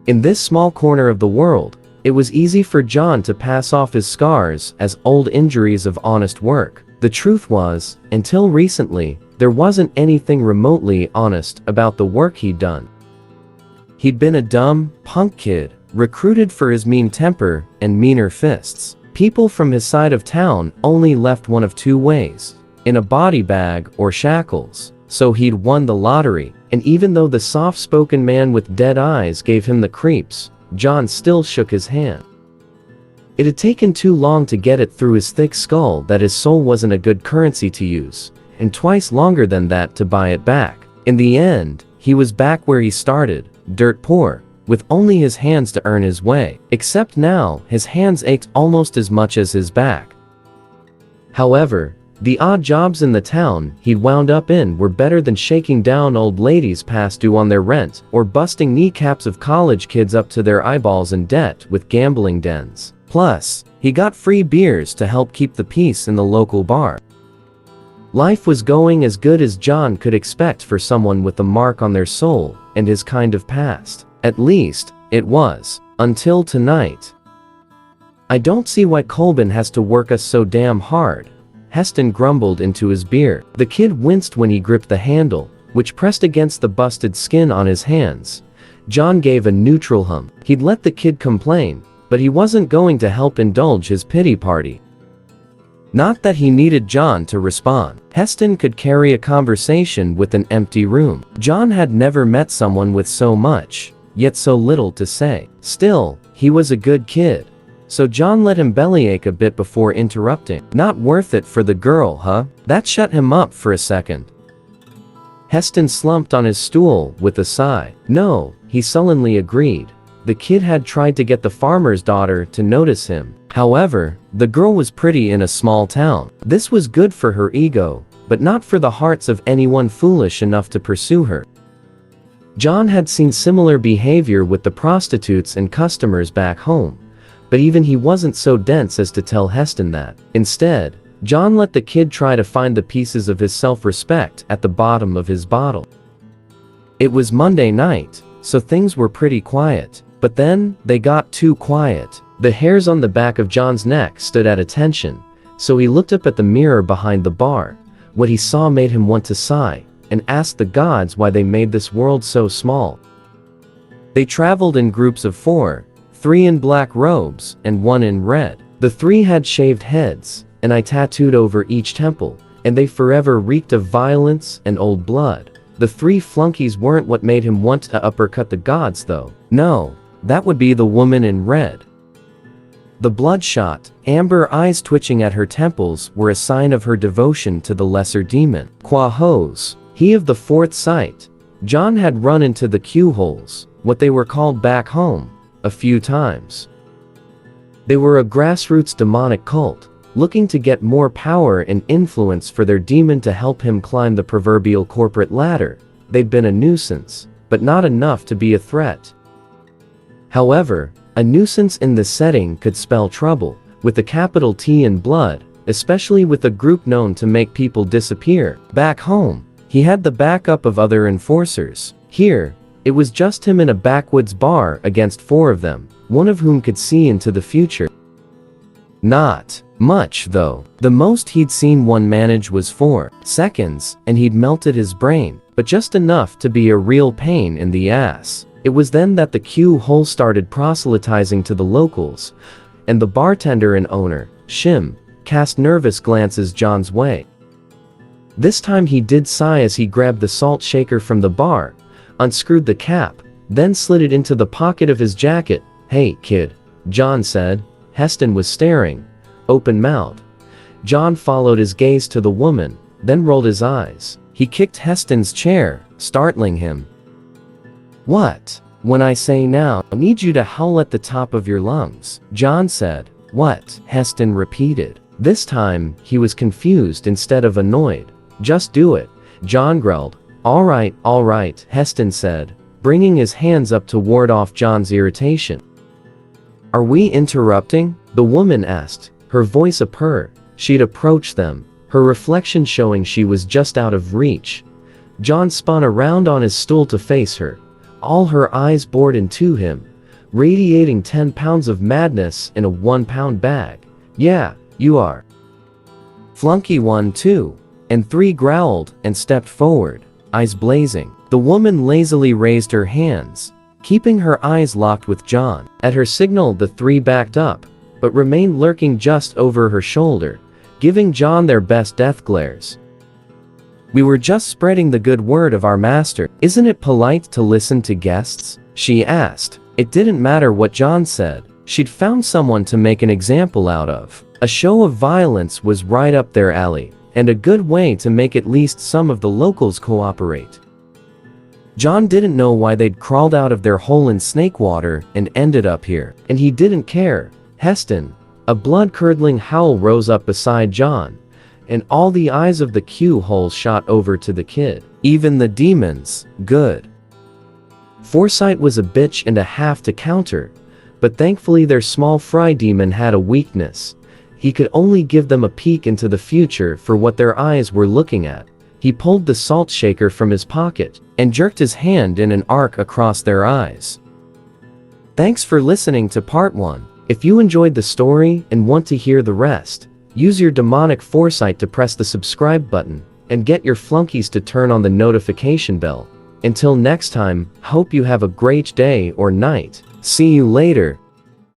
In this small corner of the world, it was easy for John to pass off his scars as old injuries of honest work. The truth was, until recently, there wasn't anything remotely honest about the work he'd done. He'd been a dumb, punk kid, recruited for his mean temper and meaner fists. People from his side of town only left one of two ways: in a body bag or shackles. So he'd won the lottery, and even though the soft-spoken man with dead eyes gave him the creeps, John still shook his hand. It had taken too long to get it through his thick skull that his soul wasn't a good currency to use, and twice longer than that to buy it back. In the end, he was back where he started, dirt poor, with only his hands to earn his way. Except now, his hands ached almost as much as his back. However, the odd jobs in the town he'd wound up in were better than shaking down old ladies past due on their rent, or busting kneecaps of college kids up to their eyeballs in debt with gambling dens. Plus, he got free beers to help keep the peace in the local bar. Life was going as good as John could expect for someone with a mark on their soul and his kind of past. At least, it was. Until tonight. "I don't see why Colbin has to work us so damn hard," Heston grumbled into his beer. The kid winced when he gripped the handle, which pressed against the busted skin on his hands. John gave a neutral hum. He'd let the kid complain, but he wasn't going to help indulge his pity party. Not that he needed John to respond. Heston could carry a conversation with an empty room. John had never met someone with so much, yet so little to say. Still, he was a good kid. So John let him bellyache a bit before interrupting. "Not worth it for the girl, huh?" That shut him up for a second. Heston slumped on his stool with a sigh. "No," he sullenly agreed. The kid had tried to get the farmer's daughter to notice him. However, the girl was pretty in a small town. This was good for her ego, but not for the hearts of anyone foolish enough to pursue her. John had seen similar behavior with the prostitutes and customers back home, but even he wasn't so dense as to tell Heston that. Instead, John let the kid try to find the pieces of his self-respect at the bottom of his bottle. It was Monday night, so things were pretty quiet. But then, they got too quiet. The hairs on the back of John's neck stood at attention, so he looked up at the mirror behind the bar. What he saw made him want to sigh, and ask the gods why they made this world so small. They traveled in groups of 4, 3 in black robes, and 1 in red. The 3 had shaved heads, and I tattooed over each temple, and they forever reeked of violence and old blood. The 3 flunkies weren't what made him want to uppercut the gods though. No, that would be the woman in red. The bloodshot, amber eyes twitching at her temples were a sign of her devotion to the lesser demon. Quahos, he of the 4th sight. John had run into the Q-holes, what they were called back home, a few times. They were a grassroots demonic cult, looking to get more power and influence for their demon to help him climb the proverbial corporate ladder. They'd been a nuisance, but not enough to be a threat. However, a nuisance in this setting could spell trouble, with a capital T in blood, especially with a group known to make people disappear. Back home, he had the backup of other enforcers. Here, it was just him in a backwoods bar against 4 of them, one of whom could see into the future. Not much, though. The most he'd seen one manage was 4 seconds, and he'd melted his brain, but just enough to be a real pain in the ass. It was then that the Q-hole started proselytizing to the locals, and the bartender and owner, Shim, cast nervous glances John's way. This time he did sigh as he grabbed the salt shaker from the bar, unscrewed the cap, then slid it into the pocket of his jacket. "Hey, kid," John said. Heston was staring, open-mouthed. John followed his gaze to the woman, then rolled his eyes. He kicked Heston's chair, startling him. "What? When I say now, I need you to howl at the top of your lungs," John said. "What?" Heston repeated. This time, he was confused instead of annoyed. "Just do it," John growled. All right, Heston said, bringing his hands up to ward off John's irritation. "Are we interrupting?" the woman asked, her voice a purr. She'd approached them, her reflection showing she was just out of reach. John spun around on his stool to face her, all her eyes bored into him, radiating 10 pounds of madness in a 1-pound bag. Yeah, you are. Flunky 1, 2, and 3 growled and stepped forward, eyes blazing. The woman lazily raised her hands, keeping her eyes locked with John. At her signal, the 3 backed up, but remained lurking just over her shoulder, giving John their best death glares. We were just spreading the good word of our master. Isn't it polite to listen to guests? She asked. It didn't matter what John said. She'd found someone to make an example out of. A show of violence was right up their alley, and a good way to make at least some of the locals cooperate. John didn't know why they'd crawled out of their hole in Snakewater and ended up here, and he didn't care. Heston, a blood-curdling howl rose up beside John, and all the eyes of the Q-hole shot over to the kid. Even the demons, good. Foresight was a bitch and a half to counter, but thankfully their small fry demon had a weakness. He could only give them a peek into the future for what their eyes were looking at. He pulled the salt shaker from his pocket and jerked his hand in an arc across their eyes. Thanks for listening to part 1. If you enjoyed the story and want to hear the rest, use your demonic foresight to press the subscribe button and get your flunkies to turn on the notification bell. Until next time, hope you have a great day or night. See you later.